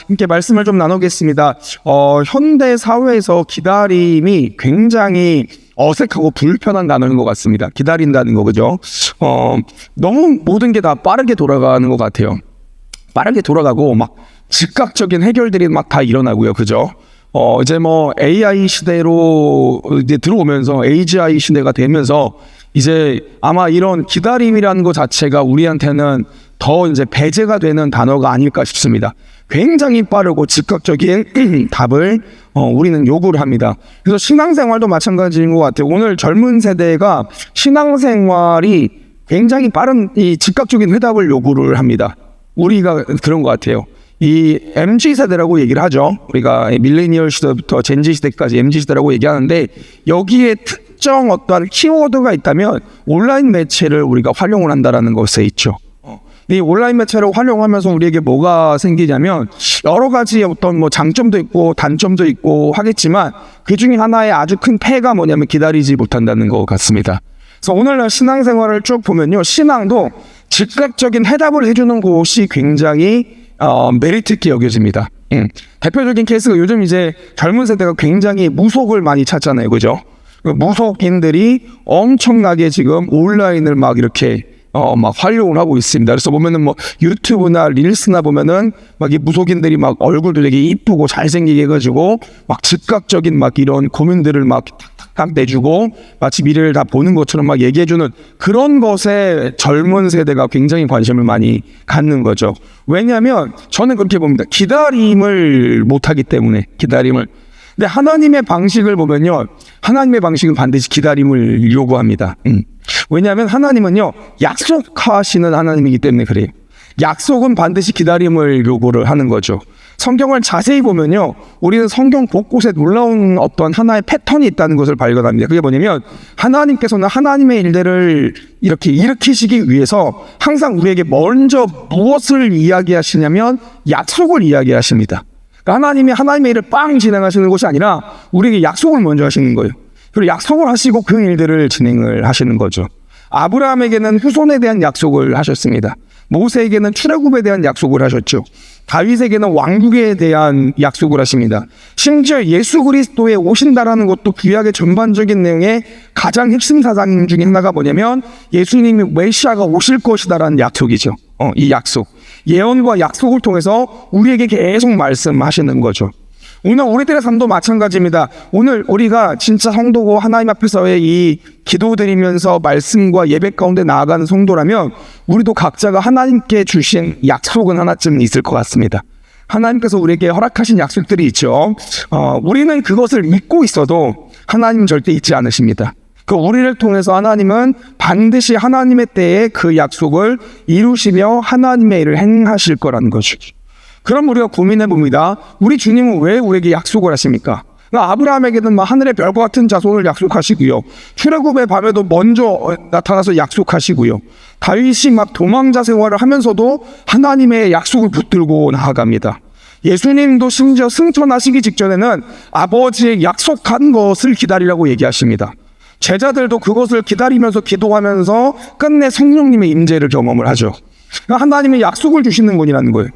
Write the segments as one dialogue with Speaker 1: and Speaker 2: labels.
Speaker 1: 함께 말씀을 좀 나누겠습니다. 현대 사회에서 기다림이 굉장히 어색하고 불편한 단어인 것 같습니다. 기다린다는 거, 그죠? 너무 모든 게 다 빠르게 돌아가는 것 같아요. 빠르게 돌아가고 막 즉각적인 해결들이 막 다 일어나고요, 그죠? 이제 뭐 AI 시대로 이제 들어오면서 AGI 시대가 되면서 이제 아마 이런 기다림이라는 것 자체가 우리한테는 더 이제 배제가 되는 단어가 아닐까 싶습니다. 굉장히 빠르고 즉각적인 답을 우리는 요구를 합니다. 그래서 신앙생활도 마찬가지인 것 같아요. 오늘 젊은 세대가 신앙생활이 굉장히 빠른 이 즉각적인 회답을 요구를 합니다. 우리가 그런 것 같아요. 이 MZ세대라고 얘기를 하죠. 우리가 밀레니얼 시대부터 젠지 시대까지 MZ세대라고 얘기하는데 여기에 특정 어떠한 키워드가 있다면 온라인 매체를 우리가 활용을 한다는 것에 있죠. 이 온라인 매체를 활용하면서 우리에게 뭐가 생기냐면 여러 가지 어떤 뭐 장점도 있고 단점도 있고 하겠지만 그 중에 하나의 아주 큰 폐가 뭐냐면 기다리지 못한다는 것 같습니다. 그래서 오늘날 신앙생활을 쭉 보면요, 신앙도 즉각적인 해답을 해주는 곳이 굉장히 메리트 있게 여겨집니다. 대표적인 케이스가 요즘 이제 젊은 세대가 굉장히 무속을 많이 찾잖아요, 그죠? 무속인들이 엄청나게 지금 온라인을 막 이렇게 막 활용을 하고 있습니다. 그래서 보면은 뭐 유튜브나 릴스나 보면은 막 이 무속인들이 막 얼굴도 되게 이쁘고 잘생기게 해가지고 막 즉각적인 막 이런 고민들을 막 탁탁탁 내주고 마치 미래를 다 보는 것처럼 막 얘기해주는 그런 것에 젊은 세대가 굉장히 관심을 많이 갖는 거죠. 왜냐하면 저는 그렇게 봅니다. 기다림을 못하기 때문에 기다림을. 근데 하나님의 방식을 보면요, 하나님의 방식은 반드시 기다림을 요구합니다. 왜냐하면 하나님은요, 약속하시는 하나님이기 때문에 그래요. 약속은 반드시 기다림을 요구를 하는 거죠. 성경을 자세히 보면요, 우리는 성경 곳곳에 놀라운 어떤 하나의 패턴이 있다는 것을 발견합니다. 그게 뭐냐면 하나님께서는 하나님의 일들을 이렇게 일으키시기 위해서 항상 우리에게 먼저 무엇을 이야기하시냐면 약속을 이야기하십니다. 그러니까 하나님이 하나님의 일을 빵 진행하시는 것이 아니라 우리에게 약속을 먼저 하시는 거예요. 그리고 약속을 하시고 그 일들을 진행을 하시는 거죠. 아브라함에게는 후손에 대한 약속을 하셨습니다. 모세에게는 출애굽에 대한 약속을 하셨죠. 다윗에게는 왕국에 대한 약속을 하십니다. 심지어 예수 그리스도에 오신다라는 것도 구약의 전반적인 내용의 가장 핵심 사상 중에 하나가 뭐냐면 예수님이 메시아가 오실 것이다라는 약속이죠. 이 약속. 예언과 약속을 통해서 우리에게 계속 말씀하시는 거죠. 오늘 우리들의 삶도 마찬가지입니다. 오늘 우리가 진짜 성도고 하나님 앞에서의 이 기도드리면서 말씀과 예배 가운데 나아가는 성도라면 우리도 각자가 하나님께 주신 약속은 하나쯤 있을 것 같습니다. 하나님께서 우리에게 허락하신 약속들이 있죠. 우리는 그것을 믿고 있어도 하나님은 절대 잊지 않으십니다. 그 우리를 통해서 하나님은 반드시 하나님의 때에 그 약속을 이루시며 하나님의 일을 행하실 거라는 거죠. 그럼 우리가 고민해 봅니다. 우리 주님은 왜 우리에게 약속을 하십니까? 아브라함에게는 막 하늘의 별과 같은 자손을 약속하시고요. 출애굽의 밤에도 먼저 나타나서 약속하시고요. 다윗이 막 도망자 생활을 하면서도 하나님의 약속을 붙들고 나아갑니다. 예수님도 심지어 승천하시기 직전에는 아버지의 약속한 것을 기다리라고 얘기하십니다. 제자들도 그것을 기다리면서 기도하면서 끝내 성령님의 임재를 경험을 하죠. 하나님의 약속을 주시는 분이라는 거예요.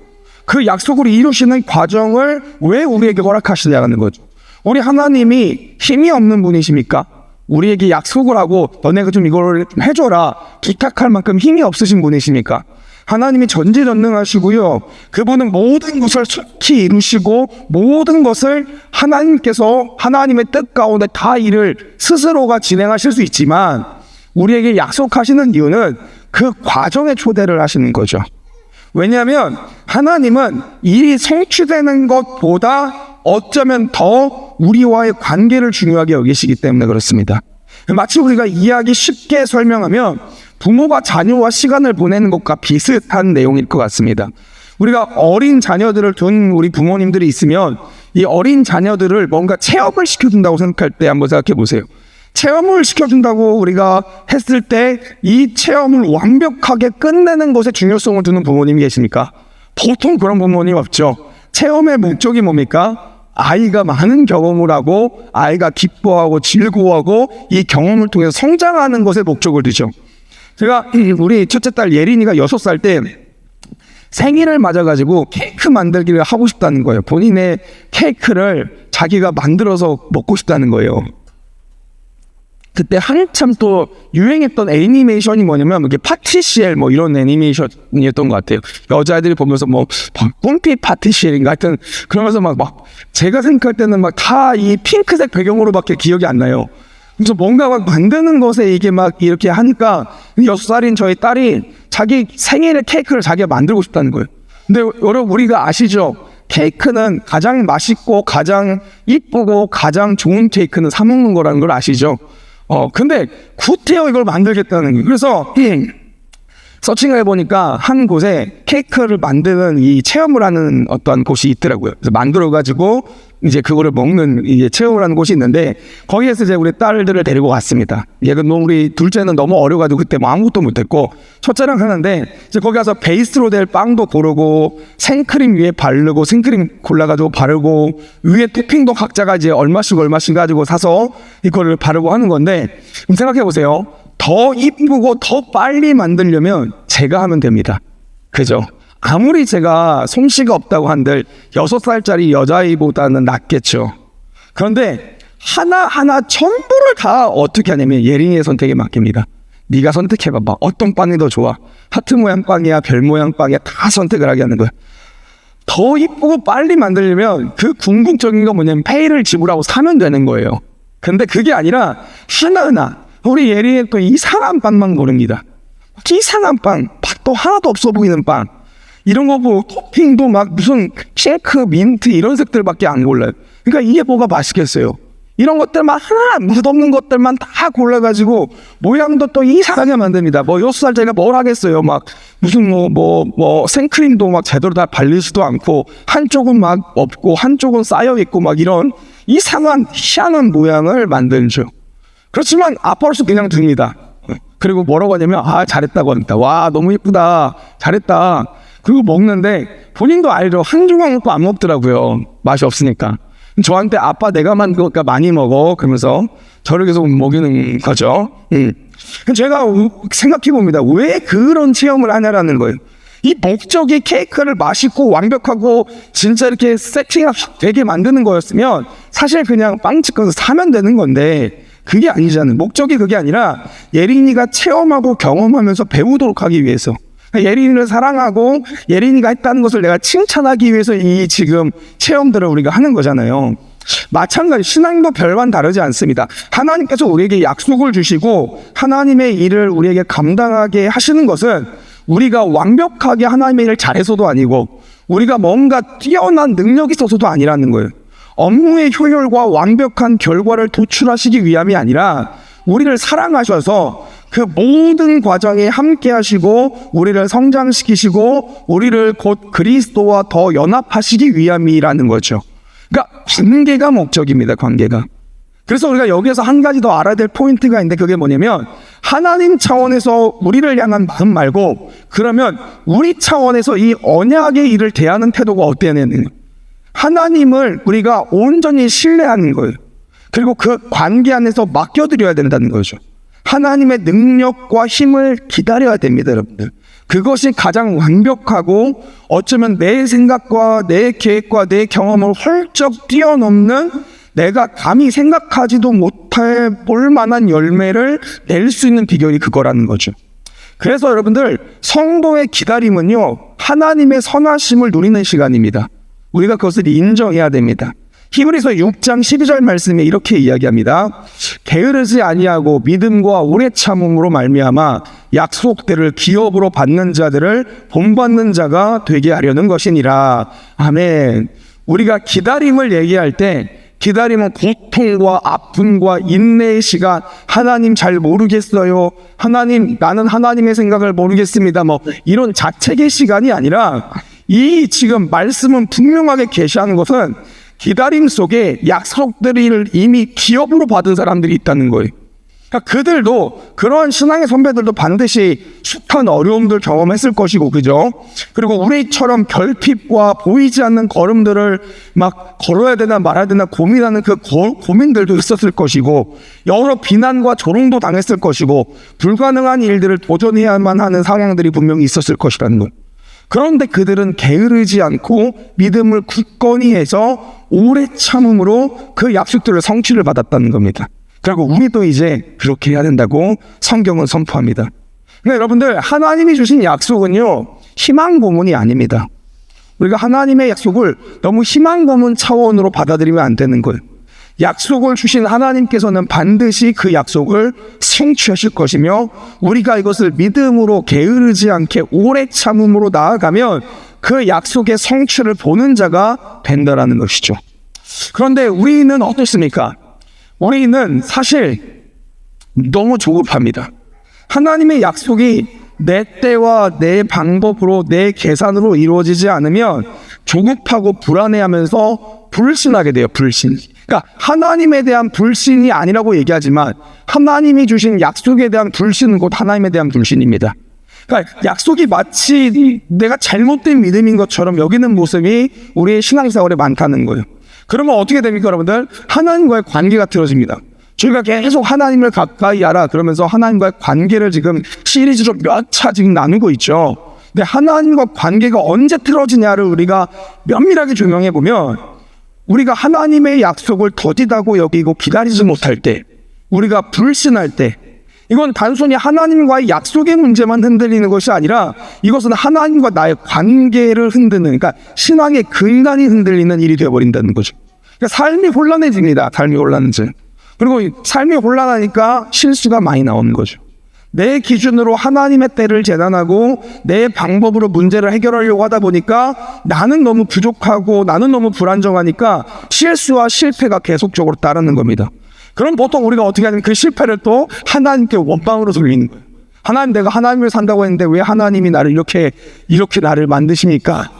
Speaker 1: 그 약속을 이루시는 과정을 왜 우리에게 허락하시냐는 거죠. 우리 하나님이 힘이 없는 분이십니까? 우리에게 약속을 하고 너네가 좀 이걸 좀 해줘라 부탁할 만큼 힘이 없으신 분이십니까? 하나님이 전지전능하시고요. 그분은 모든 것을 속히 이루시고 모든 것을 하나님께서 하나님의 뜻 가운데 다 일을 스스로가 진행하실 수 있지만 우리에게 약속하시는 이유는 그 과정에 초대를 하시는 거죠. 왜냐하면 하나님은 일이 성취되는 것보다 어쩌면 더 우리와의 관계를 중요하게 여기시기 때문에 그렇습니다. 마치 우리가 이야기 쉽게 설명하면 부모가 자녀와 시간을 보내는 것과 비슷한 내용일 것 같습니다. 우리가 어린 자녀들을 둔 우리 부모님들이 있으면 이 어린 자녀들을 뭔가 체험을 시켜준다고 생각할 때 한번 생각해 보세요. 체험을 시켜준다고 우리가 했을 때 이 체험을 완벽하게 끝내는 것에 중요성을 두는 부모님이 계십니까? 보통 그런 부모님 없죠. 체험의 목적이 뭡니까? 아이가 많은 경험을 하고 아이가 기뻐하고 즐거워하고 이 경험을 통해서 성장하는 것에 목적을 두죠. 제가 우리 첫째 딸 예린이가 6살 때 생일을 맞아가지고 케이크 만들기를 하고 싶다는 거예요. 본인의 케이크를 자기가 만들어서 먹고 싶다는 거예요. 그때 한참 또 유행했던 애니메이션이 뭐냐면 이게 파티시엘 뭐 이런 애니메이션이었던 것 같아요. 여자애들이 보면서 뭐 꿈빛 파티시엘인가 하여튼 그러면서 막 제가 생각할 때는 막 다 이 핑크색 배경으로밖에 기억이 안 나요. 그래서 뭔가 막 만드는 것에 이게 막 이렇게 하니까 6살인 저희 딸이 자기 생일에 케이크를 자기가 만들고 싶다는 거예요. 근데 여러분 우리가 아시죠? 케이크는 가장 맛있고 가장 이쁘고 가장 좋은 케이크는 사 먹는 거라는 걸 아시죠? 근데 구태여 이걸 만들겠다는 거예요. 그래서 서칭을 해보니까 한 곳에 케이크를 만드는 이 체험을 하는 어떤 곳이 있더라고요. 그래서 만들어가지고 이제 그거를 먹는 이제 체험을 하는 곳이 있는데 거기에서 이제 우리 딸들을 데리고 갔습니다. 얘는 우리 둘째는 너무 어려가지고 그때 뭐 아무것도 못했고 첫째랑 하는데 이제 거기 가서 베이스로 될 빵도 고르고 생크림 위에 바르고 생크림 골라가지고 바르고 위에 토핑도 각자가 이제 얼마씩 가지고 사서 이거를 바르고 하는 건데 생각해 보세요. 더 이쁘고 더 빨리 만들려면 제가 하면 됩니다. 그죠? 아무리 제가 솜씨가 없다고 한들 6살짜리 여자아이보다는 낫겠죠. 그런데 하나하나 전부를 다 어떻게 하냐면 예린이의 선택에 맡깁니다. 네가 선택해봐봐. 어떤 빵이 더 좋아? 하트 모양 빵이야? 별 모양 빵이야? 다 선택을 하게 하는 거야. 더 이쁘고 빨리 만들려면 그 궁극적인 건 뭐냐면 페이를 지불하고 사면 되는 거예요. 근데 그게 아니라 하나하나 우리 예린이는 또 이상한 빵만 고릅니다. 이상한 빵, 또 하나도 없어 보이는 빵 이런 거 보고 토핑도 막 무슨 쉐이크, 민트 이런 색들밖에 안 골라요. 그러니까 이게 뭐가 맛있겠어요. 이런 것들만 하나 맛없는 것들만 다 골라가지고 모양도 또 이상하게 만듭니다. 뭐 6살짜리가 뭘 하겠어요. 막 무슨 뭐 생크림도 막 제대로 다 발리지도 않고 한쪽은 막 없고 한쪽은 쌓여있고 막 이런 이상한 희한한 모양을 만들죠. 그렇지만 아빠로서 그냥 둡니다. 그리고 뭐라고 하냐면 잘했다고 합니다. 와 너무 예쁘다 잘했다. 그리고 먹는데 본인도 알죠. 한 조각 먹고 안 먹더라고요. 맛이 없으니까. 저한테 아빠 내가 만든 거니까 많이 먹어 그러면서 저를 계속 먹이는 거죠. 제가 생각해 봅니다. 왜 그런 체험을 하냐라는 거예요. 이 목적이 케이크를 맛있고 완벽하고 진짜 이렇게 세팅을 되게 만드는 거였으면 사실 그냥 빵집 가서 사면 되는 건데 그게 아니잖아요. 목적이 그게 아니라 예린이가 체험하고 경험하면서 배우도록 하기 위해서 예린이를 사랑하고 예린이가 했다는 것을 내가 칭찬하기 위해서 이 지금 체험들을 우리가 하는 거잖아요. 마찬가지 신앙도 별반 다르지 않습니다. 하나님께서 우리에게 약속을 주시고 하나님의 일을 우리에게 감당하게 하시는 것은 우리가 완벽하게 하나님의 일을 잘해서도 아니고 우리가 뭔가 뛰어난 능력이 있어서도 아니라는 거예요. 업무의 효율과 완벽한 결과를 도출하시기 위함이 아니라 우리를 사랑하셔서 그 모든 과정에 함께 하시고 우리를 성장시키시고 우리를 곧 그리스도와 더 연합하시기 위함이라는 거죠. 그러니까 관계가 목적입니다. 관계가. 그래서 우리가 여기에서 한 가지 더 알아야 될 포인트가 있는데 그게 뭐냐면 하나님 차원에서 우리를 향한 마음 말고 그러면 우리 차원에서 이 언약의 일을 대하는 태도가 어때야 되는 거예요. 하나님을 우리가 온전히 신뢰하는 거예요. 그리고 그 관계 안에서 맡겨드려야 된다는 거죠. 하나님의 능력과 힘을 기다려야 됩니다, 여러분들. 그것이 가장 완벽하고 어쩌면 내 생각과 내 계획과 내 경험을 훌쩍 뛰어넘는 내가 감히 생각하지도 못할 볼 만한 열매를 낼 수 있는 비결이 그거라는 거죠. 그래서 여러분들 성도의 기다림은요 하나님의 선하심을 누리는 시간입니다. 우리가 그것을 인정해야 됩니다. 히브리서 6장 12절 말씀에 이렇게 이야기합니다. 게으르지 아니하고 믿음과 오래 참음으로 말미암아 약속들을 기업으로 받는 자들을 본받는 자가 되게 하려는 것이니라. 아멘. 우리가 기다림을 얘기할 때 기다림은 고통과 아픔과 인내의 시간, 하나님 잘 모르겠어요, 하나님 나는 하나님의 생각을 모르겠습니다, 뭐 이런 자책의 시간이 아니라 이 지금 말씀은 분명하게 계시하는 것은 기다림 속에 약속들을 이미 기업으로 받은 사람들이 있다는 거예요. 그러니까 그들도 그러한 신앙의 선배들도 반드시 숱한 어려움들 경험했을 것이고 그죠? 그리고 우리처럼 결핍과 보이지 않는 걸음들을 막 걸어야 되나 말아야 되나 고민하는 그 고민들도 있었을 것이고 여러 비난과 조롱도 당했을 것이고 불가능한 일들을 도전해야만 하는 상황들이 분명히 있었을 것이라는 거예요. 그런데 그들은 게으르지 않고 믿음을 굳건히 해서 오래 참음으로 그 약속들을 성취를 받았다는 겁니다. 그리고 우리도 이제 그렇게 해야 된다고 성경은 선포합니다. 근데 여러분들, 하나님이 주신 약속은요, 희망 고문이 아닙니다. 우리가 하나님의 약속을 너무 희망 고문 차원으로 받아들이면 안 되는 거예요. 약속을 주신 하나님께서는 반드시 그 약속을 성취하실 것이며, 우리가 이것을 믿음으로 게으르지 않게 오래 참음으로 나아가면 그 약속의 성취를 보는 자가 된다라는 것이죠. 그런데 우리는 어떻습니까? 우리는 사실 너무 조급합니다. 하나님의 약속이 내 때와 내 방법으로 내 계산으로 이루어지지 않으면 조급하고 불안해하면서 불신하게 돼요. 불신. 그러니까 하나님에 대한 불신이 아니라고 얘기하지만 하나님이 주신 약속에 대한 불신은 곧 하나님에 대한 불신입니다. 그러니까 약속이 마치 내가 잘못된 믿음인 것처럼 여기는 모습이 우리의 신앙생활에 많다는 거예요. 그러면 어떻게 됩니까, 여러분들? 하나님과의 관계가 틀어집니다. 저희가 계속 하나님을 가까이 알아 그러면서 하나님과의 관계를 지금 시리즈로 몇 차 지금 나누고 있죠. 근데 하나님과 관계가 언제 틀어지냐를 우리가 면밀하게 조명해 보면, 우리가 하나님의 약속을 더디다고 여기고 기다리지 못할 때, 우리가 불신할 때, 이건 단순히 하나님과의 약속의 문제만 흔들리는 것이 아니라 이것은 하나님과 나의 관계를 흔드는, 그러니까 신앙의 근간이 흔들리는 일이 되어버린다는 거죠. 그러니까 삶이 혼란해집니다. 삶이 혼란해져. 그리고 삶이 혼란하니까 실수가 많이 나오는 거죠. 내 기준으로 하나님의 때를 재단하고 내 방법으로 문제를 해결하려고 하다 보니까 나는 너무 부족하고 나는 너무 불안정하니까 실수와 실패가 계속적으로 따르는 겁니다. 그럼 보통 우리가 어떻게 하냐면 그 실패를 또 하나님께 원망으로 돌리는 거예요. 하나님, 내가 하나님을 산다고 했는데 왜 하나님이 나를 이렇게 나를 만드십니까?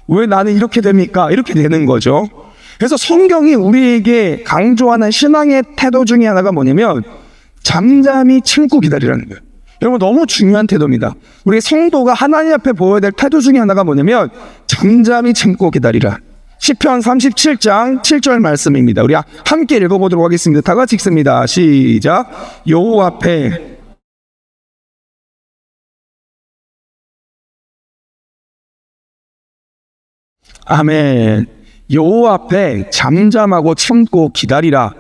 Speaker 1: 왜 나는 이렇게 됩니까? 이렇게 되는 거죠. 그래서 성경이 우리에게 강조하는 신앙의 태도 중에 하나가 뭐냐면 잠잠히 참고 기다리라는 거예요. 여러분, 너무 중요한 태도입니다. 우리 성도가 하나님 앞에 보여야 될 태도 중에 하나가 뭐냐면 잠잠히 참고 기다리라. 시편 37장 7절 말씀입니다. 우리 함께 읽어보도록 하겠습니다. 다 같이 읽습니다. 시작. 여호와 앞에 아멘. 여호와 앞에 잠잠하고 참고 기다리라.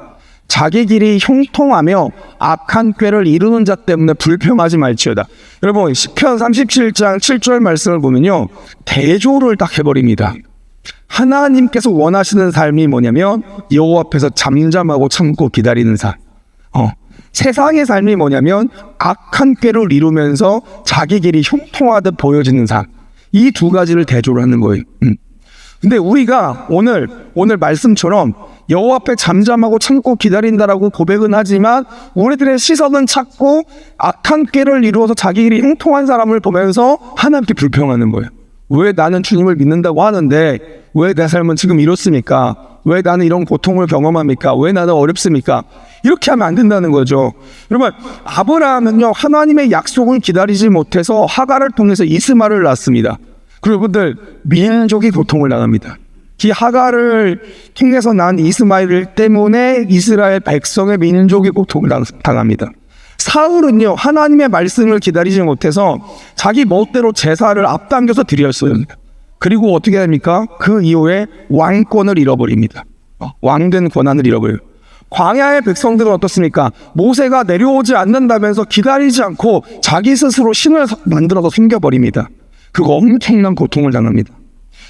Speaker 1: 자기 길이 형통하며 악한 꾀를 이루는 자 때문에 불평하지 말지어다. 여러분, 시편 37장 7절 말씀을 보면요, 대조를 딱 해버립니다. 하나님께서 원하시는 삶이 뭐냐면 여호와 앞에서 잠잠하고 참고 기다리는 삶. 세상의 삶이 뭐냐면 악한 꾀를 이루면서 자기 길이 형통하듯 보여지는 삶. 이 두 가지를 대조를 하는 거예요. 근데 우리가 오늘 말씀처럼 여호와 앞에 잠잠하고 참고 기다린다라고 고백은 하지만 우리들의 시선은 찾고 악한 꾀를 이루어서 자기 길이 형통한 사람을 보면서 하나님께 불평하는 거예요. 왜 나는 주님을 믿는다고 하는데 왜 내 삶은 지금 이렇습니까? 왜 나는 이런 고통을 경험합니까? 왜 나는 어렵습니까? 이렇게 하면 안 된다는 거죠. 여러분, 아브라함은요, 하나님의 약속을 기다리지 못해서 하갈을 통해서 이스마엘을 낳습니다. 그리고 여러분들, 민족이 고통을 당합니다. 이 하갈을 통해서 난 이스마엘 때문에 이스라엘 백성의 민족이 고통을 당합니다. 사울은요, 하나님의 말씀을 기다리지 못해서 자기 멋대로 제사를 앞당겨서 드렸어요. 그리고 어떻게 됩니까? 그 이후에 왕권을 잃어버립니다. 왕된 권한을 잃어버려요. 광야의 백성들은 어떻습니까? 모세가 내려오지 않는다면서 기다리지 않고 자기 스스로 신을 만들어서 숨겨버립니다. 그거 엄청난 고통을 당합니다.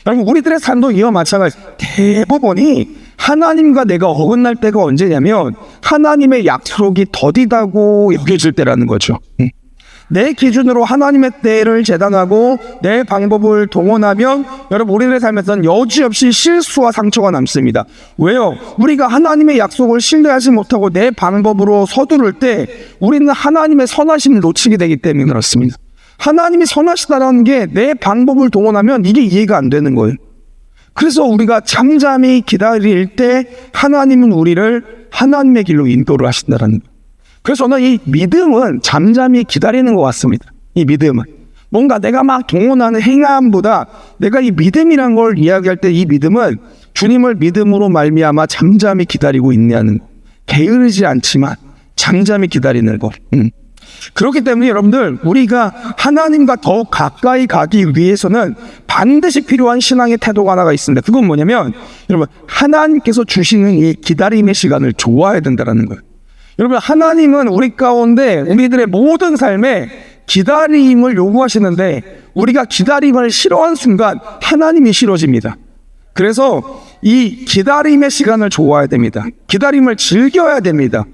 Speaker 1: 여러분, 우리들의 삶도 이와 마찬가지. 대부분이 하나님과 내가 어긋날 때가 언제냐면 하나님의 약속이 더디다고 여겨질 때라는 거죠. 내 기준으로 하나님의 때를 재단하고 내 방법을 동원하면 여러분, 우리들의 삶에서는 여지없이 실수와 상처가 남습니다. 왜요? 우리가 하나님의 약속을 신뢰하지 못하고 내 방법으로 서두를 때 우리는 하나님의 선하심을 놓치게 되기 때문에 그렇습니다. 하나님이 선하시다라는 게 내 방법을 동원하면 이게 이해가 안 되는 거예요. 그래서 우리가 잠잠히 기다릴 때 하나님은 우리를 하나님의 길로 인도를 하신다라는 거예요. 그래서 저는 이 믿음은 잠잠히 기다리는 것 같습니다. 이 믿음은 뭔가 내가 막 동원하는 행함보다 내가 이 믿음이란 걸 이야기할 때 이 믿음은 주님을 믿음으로 말미암아 잠잠히 기다리고 있냐는, 게으르지 않지만 잠잠히 기다리는 것. 그렇기 때문에 여러분들, 우리가 하나님과 더 가까이 가기 위해서는 반드시 필요한 신앙의 태도가 하나가 있습니다. 그건 뭐냐면, 여러분, 하나님께서 주시는 이 기다림의 시간을 좋아해야 된다는 거예요. 여러분, 하나님은 우리 가운데 우리들의 모든 삶에 기다림을 요구하시는데, 우리가 기다림을 싫어하는 순간 하나님이 싫어집니다. 그래서 이 기다림의 시간을 좋아해야 됩니다. 기다림을 즐겨야 됩니다.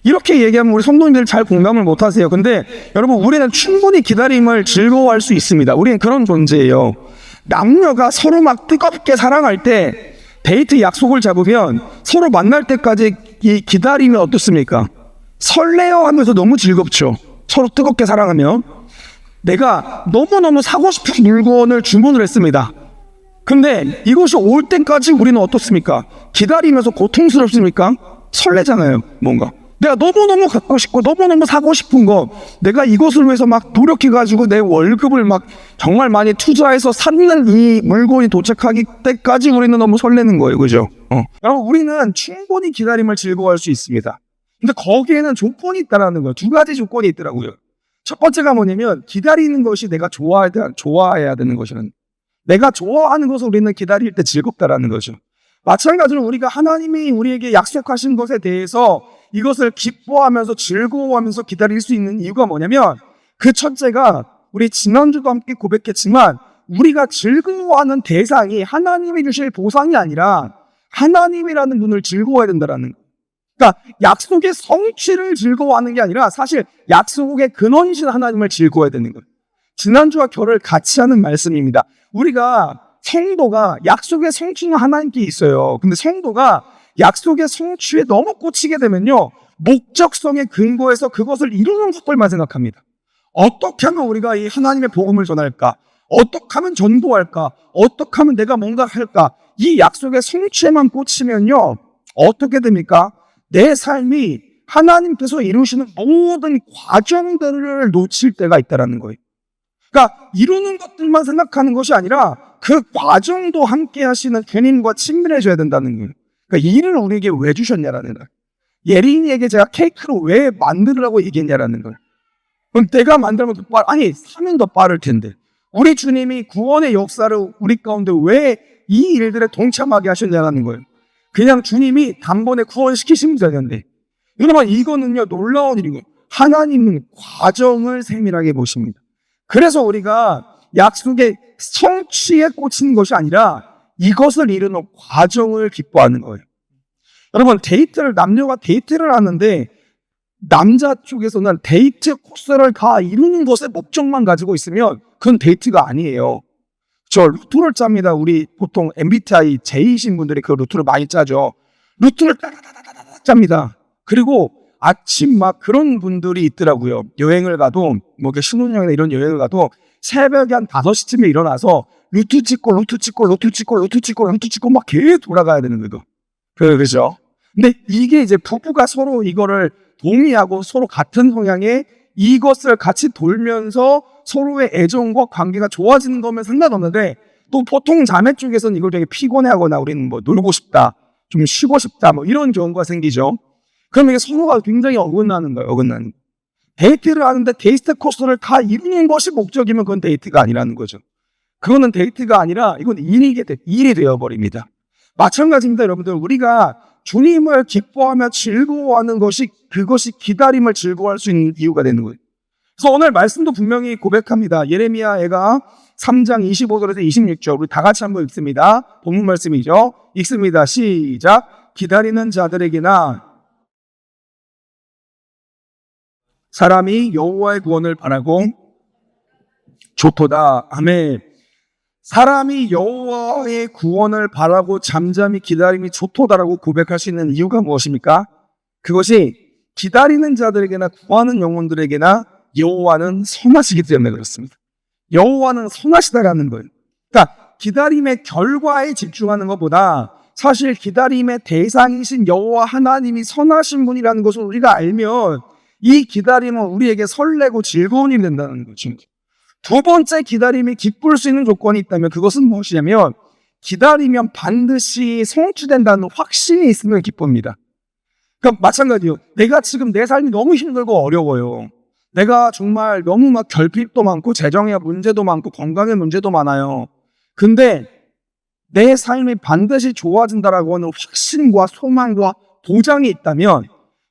Speaker 1: 이렇게 얘기하면 우리 성도님들 잘 공감을 못 하세요. 근데 여러분, 우리는 충분히 기다림을 즐거워할 수 있습니다. 우리는 그런 존재예요. 남녀가 서로 막 뜨겁게 사랑할 때, 데이트 약속을 잡으면 서로 만날 때까지 이 기다림이 어떻습니까? 설레어 하면서 너무 즐겁죠. 서로 뜨겁게 사랑하면. 내가 너무너무 사고 싶은 물건을 주문을 했습니다. 근데 이것이 올 때까지 우리는 어떻습니까? 기다리면서 고통스럽습니까? 설레잖아요, 뭔가. 내가 너무너무 갖고 싶고 너무너무 사고 싶은 거, 내가 이것을 위해서 막 노력해가지고 내 월급을 막 정말 많이 투자해서 사는 이 물건이 도착하기 때까지 우리는 너무 설레는 거예요. 그죠? 여러분, 우리는 충분히 기다림을 즐거워할 수 있습니다. 근데 거기에는 조건이 있다라는 거예요. 두 가지 조건이 있더라고요. 첫 번째가 뭐냐면, 기다리는 것이 내가 좋아해야 되는 것이라는, 내가 좋아하는 것을 우리는 기다릴 때 즐겁다라는 거죠. 마찬가지로 우리가 하나님이 우리에게 약속하신 것에 대해서 이것을 기뻐하면서 즐거워하면서 기다릴 수 있는 이유가 뭐냐면, 그 첫째가 우리 지난주도 함께 고백했지만, 우리가 즐거워하는 대상이 하나님이 주실 보상이 아니라 하나님이라는 분을 즐거워해야 된다는 거예요. 그러니까 약속의 성취를 즐거워하는 게 아니라 사실 약속의 근원이신 하나님을 즐거워해야 되는 거예요. 지난주와 결을 같이 하는 말씀입니다. 우리가 성도가 약속의 성취는 하나님께 있어요. 근데 성도가 약속의 성취에 너무 꽂히게 되면요, 목적성의 근거에서 그것을 이루는 것들만 생각합니다. 어떻게 하면 우리가 이 하나님의 복음을 전할까? 어떻게 하면 전도할까? 어떻게 하면 내가 뭔가 할까? 이 약속의 성취에만 꽂히면요, 어떻게 됩니까? 내 삶이 하나님께서 이루시는 모든 과정들을 놓칠 때가 있다는 거예요. 그러니까 이루는 것들만 생각하는 것이 아니라 그 과정도 함께 하시는 주님과 친밀해져야 된다는 거예요. 그러니까 일을 우리에게 왜 주셨냐라는 거예요. 예린이에게 제가 케이크를 왜 만들으라고 얘기했냐라는 거예요. 그럼 내가 만들면 더 아니, 사면 더 빠를 텐데. 우리 주님이 구원의 역사를 우리 가운데 왜 이 일들에 동참하게 하셨냐라는 거예요. 그냥 주님이 단번에 구원시키시면 되는데, 여러분, 이거는요, 놀라운 일이고, 하나님은 과정을 세밀하게 보십니다. 그래서 우리가 약속의 성취에 꽂히는 것이 아니라 이것을 이루는 과정을 기뻐하는 거예요. 여러분, 남녀가 데이트를 하는데, 남자 쪽에서는 데이트 코스를 다 이루는 것에 목적만 가지고 있으면 그건 데이트가 아니에요. 저 루트를 짭니다. 우리 보통 MBTI J이신 분들이 그 루트를 많이 짜죠. 루트를 따다다다다다 짭니다. 그리고 아침 막 그런 분들이 있더라고요. 여행을 가도, 뭐 신혼여행이나 이런 여행을 가도 새벽에 한 5시쯤에 일어나서 루트 찍고 막 계속 돌아가야 되는 거죠. 그죠? 근데 이게 이제 부부가 서로 이거를 동의하고 서로 같은 성향의 이것을 같이 돌면서 서로의 애정과 관계가 좋아지는 거면 상관없는데, 또 보통 자매 쪽에서는 이걸 되게 피곤해하거나 우리는 뭐 놀고 싶다, 좀 쉬고 싶다, 뭐 이런 경우가 생기죠. 그럼 이게 서로가 굉장히 어긋나는 거예요. 어긋나는. 데이트를 하는데 데이트 코스를 다 이루는 것이 목적이면 그건 데이트가 아니라는 거죠. 그거는 데이트가 아니라 이건 일이 되어버립니다. 마찬가지입니다, 여러분들. 우리가 주님을 기뻐하며 즐거워하는 것이, 그것이 기다림을 즐거워할 수 있는 이유가 되는 거예요. 그래서 오늘 말씀도 분명히 고백합니다. 예레미야가 3장 25절에서 26절, 우리 다 같이 한번 읽습니다. 본문 말씀이죠. 읽습니다. 시작. 기다리는 자들에게나 사람이 여호와의 구원을 바라고 좋도다. 아멘. 사람이 여호와의 구원을 바라고 잠잠히 기다림이 좋도다라고 고백할 수 있는 이유가 무엇입니까? 그것이 기다리는 자들에게나 구하는 영혼들에게나 여호와는 선하시기 때문에 그렇습니다. 여호와는 선하시다라는 거예요. 그러니까 기다림의 결과에 집중하는 것보다 사실 기다림의 대상이신 여호와 하나님이 선하신 분이라는 것을 우리가 알면 이 기다림은 우리에게 설레고 즐거운 일이 된다는 거죠. 두 번째 기다림이 기쁠 수 있는 조건이 있다면 그것은 무엇이냐면, 기다리면 반드시 성취된다는 확신이 있으면 기쁩니다. 그러니까 마찬가지요. 내가 지금 내 삶이 너무 힘들고 어려워요. 내가 정말 너무 막 결핍도 많고 재정의 문제도 많고 건강의 문제도 많아요. 근데 내 삶이 반드시 좋아진다라고 하는 확신과 소망과 보장이 있다면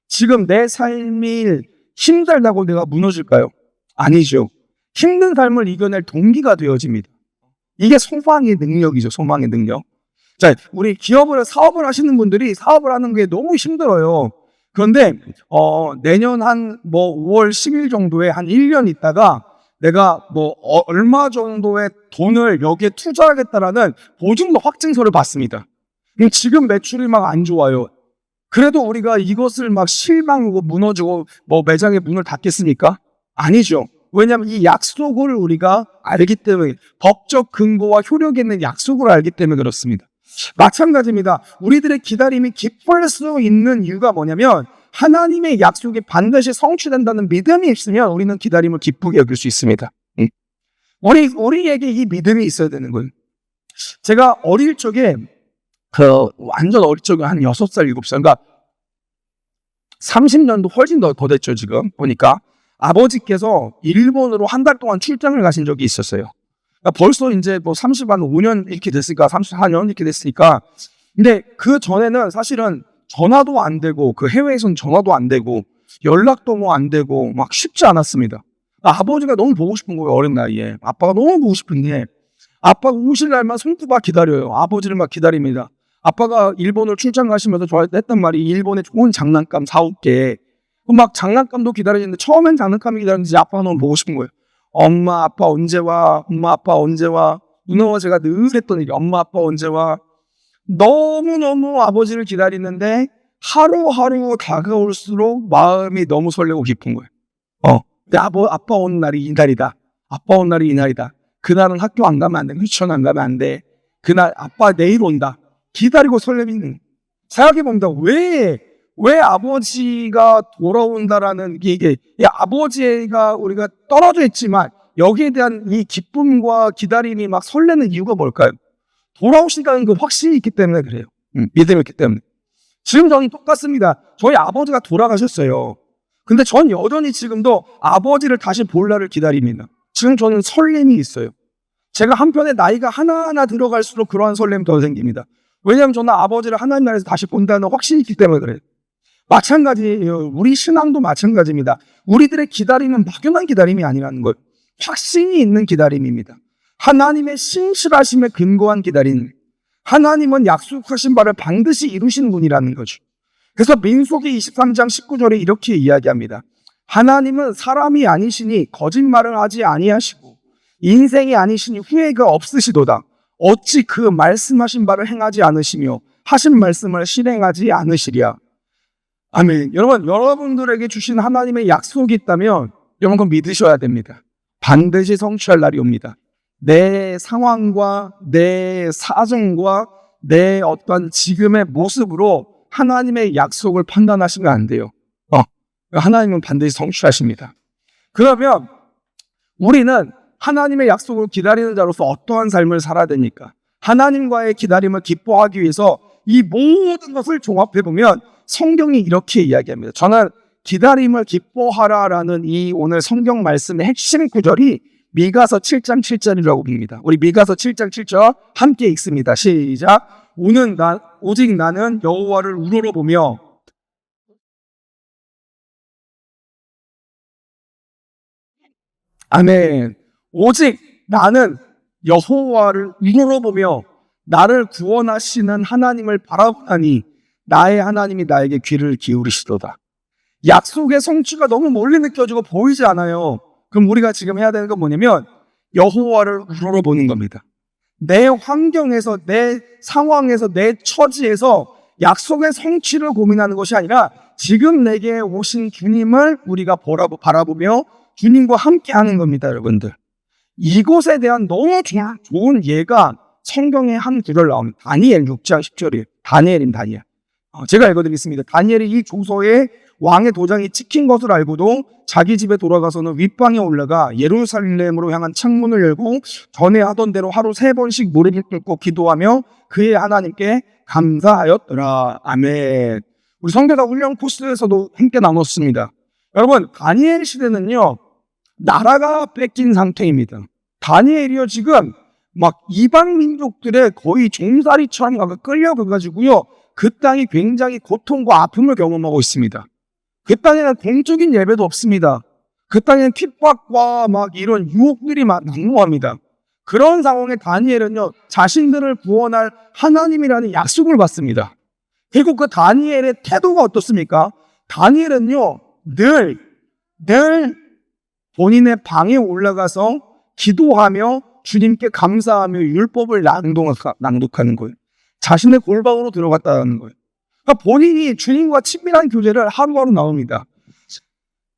Speaker 1: 지금 내 삶이 힘들다고 내가 무너질까요? 아니죠. 힘든 삶을 이겨낼 동기가 되어집니다. 이게 소망의 능력이죠. 소망의 능력. 자, 우리 사업을 하시는 분들이 사업을 하는 게 너무 힘들어요. 그런데 내년 한 5월 10일 정도에 한 1년 있다가 내가 얼마 정도의 돈을 여기에 투자하겠다라는 보증도 확증서를 받습니다. 그럼 지금 매출이 막 안 좋아요. 그래도 우리가 이것을 막 실망하고 무너지고 매장의 문을 닫겠습니까? 아니죠. 왜냐하면 이 약속을 우리가 알기 때문에, 법적 근거와 효력 있는 약속을 알기 때문에 그렇습니다. 마찬가지입니다. 우리들의 기다림이 기쁠 수 있는 이유가 뭐냐면 하나님의 약속이 반드시 성취된다는 믿음이 있으면 우리는 기다림을 기쁘게 여길 수 있습니다. 우리에게 이 믿음이 있어야 되는 거예요. 제가 어릴 적에 완전 어릴 적에 한 6살, 7살, 그러니까 30년도 훨씬 더 됐죠. 지금 보니까 아버지께서 일본으로 한 달 동안 출장을 가신 적이 있었어요. 그러니까 벌써 이제 35년 이렇게 됐으니까, 34년 이렇게 됐으니까. 근데 그 전에는 사실은 전화도 안 되고, 그 해외에서는 전화도 안 되고, 연락도 안 되고, 막 쉽지 않았습니다. 아버지가 너무 보고 싶은 거예요. 어린 나이에. 아빠가 너무 보고 싶은데, 아빠가 오실 날만 손꼽아 기다려요. 아버지를 막 기다립니다. 아빠가 일본을 출장 가시면서 저한테 했단 말이, 일본에 좋은 장난감 사올게. 막 장난감도 기다리는데 처음엔 장난감이 기다리는지 아빠가 너무 보고 싶은 거예요. 엄마 아빠 언제 와? 엄마 아빠 언제 와? 누나와 제가 늘 했던 얘기, 엄마 아빠 언제 와? 너무너무 아버지를 기다리는데 하루하루 다가올수록 마음이 너무 설레고 기쁜 거예요. 근데 아빠 오는 날이 이날이다. 아빠 오는 날이 이날이다. 그날은 학교 안 가면 안 돼. 유치원 안 가면 안 돼. 그날 아빠 내일 온다. 기다리고 설레는. 생각해봅니다. 왜 아버지가 돌아온다라는 이게 아버지가 우리가 떨어져 있지만 여기에 대한 이 기쁨과 기다림이 막 설레는 이유가 뭘까요? 돌아오신다는 그 확신이 있기 때문에 그래요. 믿음이 있기 때문에. 지금 저는 똑같습니다. 저희 아버지가 돌아가셨어요. 근데 전 여전히 지금도 아버지를 다시 볼 날을 기다립니다. 지금 저는 설렘이 있어요. 제가 한편에 나이가 하나하나 들어갈수록 그러한 설렘이 더 생깁니다. 왜냐하면 저는 아버지를 하나님 나라에서 다시 본다는 확신이 있기 때문에 그래요. 마찬가지예요. 우리 신앙도 마찬가지입니다. 우리들의 기다림은 막연한 기다림이 아니라는 거예요. 확신이 있는 기다림입니다. 하나님의 신실하심에 근거한 기다림. 하나님은 약속하신 바를 반드시 이루시는 분이라는 거죠. 그래서 민수기 23장 19절에 이렇게 이야기합니다. 하나님은 사람이 아니시니 거짓말을 하지 아니하시고 인생이 아니시니 후회가 없으시도다. 어찌 그 말씀하신 바를 행하지 않으시며 하신 말씀을 실행하지 않으시랴. 아멘. 여러분들에게 주신 하나님의 약속이 있다면 여러분 그건 믿으셔야 됩니다. 반드시 성취할 날이 옵니다. 내 상황과 내 사정과 내 어떤 지금의 모습으로 하나님의 약속을 판단하시면 안 돼요. 하나님은 반드시 성취하십니다. 그러면 우리는 하나님의 약속을 기다리는 자로서 어떠한 삶을 살아야 되니까? 하나님과의 기다림을 기뻐하기 위해서 이 모든 것을 종합해보면 성경이 이렇게 이야기합니다. 저는 기다림을 기뻐하라라는 이 오늘 성경 말씀의 핵심 구절이 미가서 7장 7절이라고 봅니다. 우리 미가서 7장 7절 함께 읽습니다. 시작. 오직 나는 여호와를 우러러보며 아멘. 오직 나는 여호와를 우러러보며 나를 구원하시는 하나님을 바라보나니 나의 하나님이 나에게 귀를 기울이시도다. 약속의 성취가 너무 멀리 느껴지고 보이지 않아요. 그럼 우리가 지금 해야 되는 건 뭐냐면 여호와를 우러러보는 겁니다. 내 환경에서, 내 상황에서, 내 처지에서 약속의 성취를 고민하는 것이 아니라 지금 내게 오신 주님을 우리가 바라보며 주님과 함께 하는 겁니다, 여러분들. 이것에 대한 너무 좋은 예가 성경에 한 구절 나옵니다. 다니엘 6장 10절이에요. 다니엘. 제가 읽어드리겠습니다. 다니엘이 이 조서에 왕의 도장이 찍힌 것을 알고도 자기 집에 돌아가서는 윗방에 올라가 예루살렘으로 향한 창문을 열고 전에 하던 대로 하루 3번씩 무릎을 꿇고 기도하며 그의 하나님께 감사하였더라. 아멘. 우리 성교사 훈련 코스에서도 함께 나눴습니다. 여러분, 다니엘 시대는요, 나라가 뺏긴 상태입니다. 다니엘이요, 지금 막 이방 민족들의 거의 종살이처럼 끌려가가지고요, 그 땅이 굉장히 고통과 아픔을 경험하고 있습니다. 그 땅에는 공적인 예배도 없습니다. 그 땅에는 핍박과 막 이런 유혹들이 난무합니다. 그런 상황에 다니엘은요, 자신들을 구원할 하나님이라는 약속을 받습니다. 그리고 그 다니엘의 태도가 어떻습니까? 다니엘은요, 늘 본인의 방에 올라가서 기도하며 주님께 감사하며 율법을 낭독하는 거예요. 자신의 골방으로 들어갔다는 거예요. 그러니까 본인이 주님과 친밀한 교제를 하루하루 나옵니다.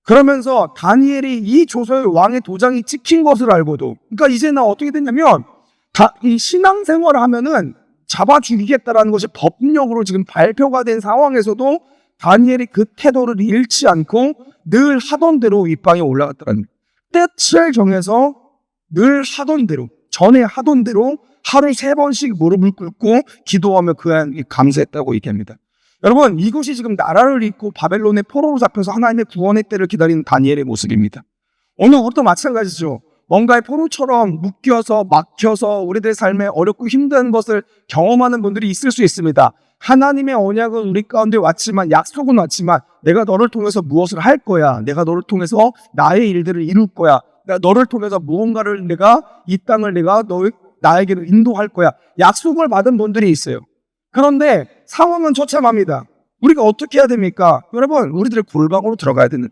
Speaker 1: 그러면서 다니엘이 이 조서의 왕의 도장이 찍힌 것을 알고도, 그러니까 이제 나 어떻게 됐냐면, 이 신앙생활을 하면은 잡아 죽이겠다라는 것이 법령으로 지금 발표가 된 상황에서도 다니엘이 그 태도를 잃지 않고 늘 하던 대로 윗방에 올라갔다는 거예요. 때를 정해서 늘 하던 대로, 전에 하던 대로 하루 3번씩 무릎을 꿇고 기도하며 그 하나님께 감사했다고 얘기합니다. 여러분, 이것이 지금 나라를 잃고 바벨론의 포로로 잡혀서 하나님의 구원의 때를 기다리는 다니엘의 모습입니다. 오늘 우리도 마찬가지죠. 뭔가의 포로처럼 묶여서 막혀서 우리들의 삶에 어렵고 힘든 것을 경험하는 분들이 있을 수 있습니다. 하나님의 언약은 우리 가운데 왔지만, 약속은 왔지만, 내가 너를 통해서 무엇을 할 거야, 내가 너를 통해서 나의 일들을 이룰 거야, 내가 너를 통해서 무언가를 이 땅을 나에게로 인도할 거야, 약속을 받은 분들이 있어요. 그런데 상황은 처참합니다. 우리가 어떻게 해야 됩니까? 여러분, 우리들의 골방으로 들어가야 되는,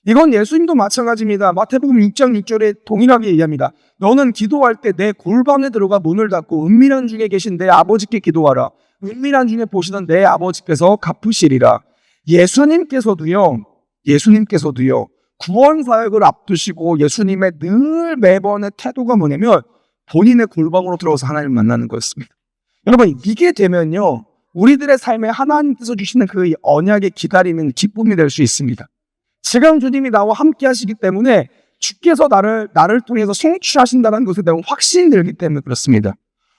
Speaker 1: 이건 예수님도 마찬가지입니다. 마태복음 6장 6절에 동일하게 얘기합니다. 너는 기도할 때 내 골방에 들어가 문을 닫고 은밀한 중에 계신 내 아버지께 기도하라. 은밀한 중에 보시는 내 아버지께서 갚으시리라. 예수님께서도요, 구원 사역을 앞두시고 예수님의 늘 매번의 태도가 뭐냐면 본인의 골방으로 들어가서 하나님을 만나는 거였습니다. 여러분, 이게 되면요, 우리들의 삶에 하나님께서 주시는 그 언약의 기다림은 기쁨이 될 수 있습니다. 지금 주님이 나와 함께 하시기 때문에 주께서 나를 통해서 성취하신다는 것에 대한 확신이 들기 때문에 그렇습니다.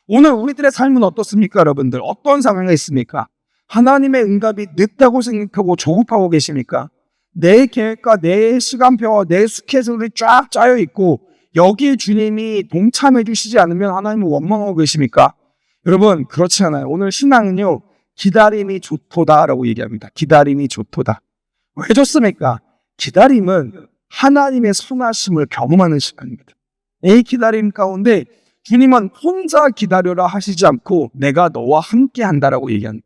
Speaker 1: 오늘 우리들의 삶은 어떻습니까, 여러분들? 어떤 상황에 있습니까? 하나님의 응답이 늦다고 생각하고 조급하고 계십니까? 내 계획과 내 시간표와 내 스케줄이 쫙 짜여 있고 여기에 주님이 동참해 주시지 않으면 하나님은 원망하고 계십니까? 여러분, 그렇지 않아요. 오늘 신앙은요, 기다림이 좋도다라고 얘기합니다. 기다림이 좋도다. 왜 좋습니까? 기다림은 하나님의 선하심을 경험하는 시간입니다. 이 기다림 가운데 주님은 혼자 기다려라 하시지 않고 내가 너와 함께 한다라고 얘기합니다.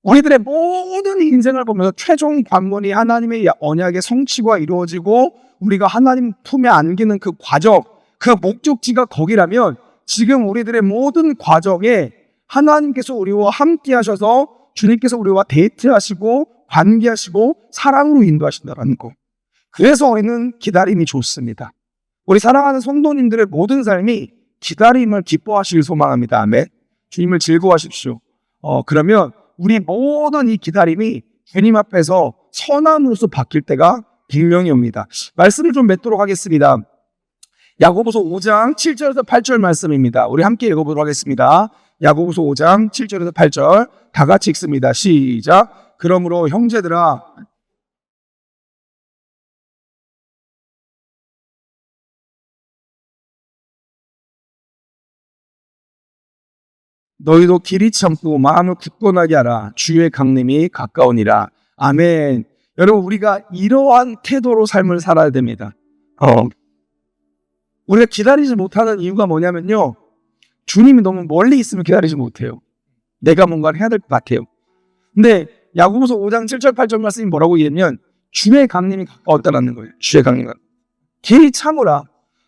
Speaker 1: 우리들의 모든 인생을 보면서 최종 관문이 하나님의 언약의 성취가 이루어지고 우리가 하나님 품에 안기는 그 과정, 그 목적지가 거기라면 지금 우리들의 모든 과정에 하나님께서 우리와 함께 하셔서 주님께서 우리와 데이트하시고 관계하시고 사랑으로 인도하신다는 거. 그래서 우리는 기다림이 좋습니다. 우리 사랑하는 성도님들의 모든 삶이 기다림을 기뻐하시길 소망합니다. 아멘. 주님을 즐거워하십시오. 그러면 우리 모든 이 기다림이 주님 앞에서 선함으로서 바뀔 때가 분명히 옵니다. 말씀을 좀 맺도록 하겠습니다. 야고보서 5장 7절에서 8절 말씀입니다. 우리 함께 읽어보도록 하겠습니다. 야고보서 5장 7절에서 8절 다 같이 읽습니다. 시작. 그러므로 형제들아, 너희도 길이 참고 마음을 굳건하게 하라. 주의 강림이 가까우니라. 아멘. 여러분, 우리가 이러한 태도로 삶을 살아야 됩니다. 우리가 기다리지 못하는 이유가 뭐냐면요, 주님이 너무 멀리 있으면 기다리지 못해요. 내가 뭔가를 해야 될 것 같아요. 근데 야고보서 5장 7절 8절 말씀이 뭐라고 얘기하면 주의 강림이 가까웠다라는 거예요. 주의 강림이. 길이 참으라.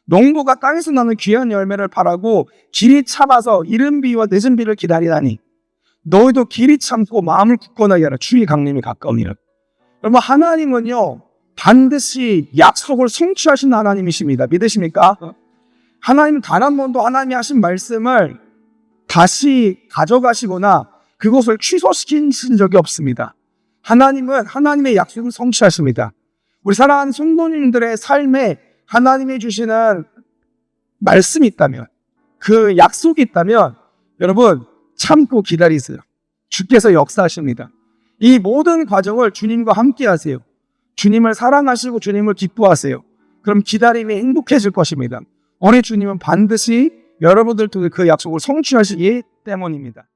Speaker 1: 농부가 땅에서 나는 귀한 열매를 바라고 길이 참아서 이른 비와 늦은 비를 기다리다니 너희도 길이 참고 마음을 굳건하게 하라. 주의 강림이 가까우니라. 여러분, 하나님은요 반드시 약속을 성취하신 하나님이십니다. 믿으십니까? 하나님은 단 한 번도 하나님이 하신 말씀을 다시 가져가시거나 그것을 취소시키신 적이 없습니다. 하나님은 하나님의 약속을 성취하십니다. 우리 사랑하는 성도님들의 삶에 하나님이 주시는 말씀이 있다면, 그 약속이 있다면 여러분 참고 기다리세요. 주께서 역사하십니다. 이 모든 과정을 주님과 함께 하세요. 주님을 사랑하시고 주님을 기뻐하세요. 그럼 기다림이 행복해질 것입니다. 우리 주님은 반드시 여러분들 통해 그 약속을 성취하시기 때문입니다.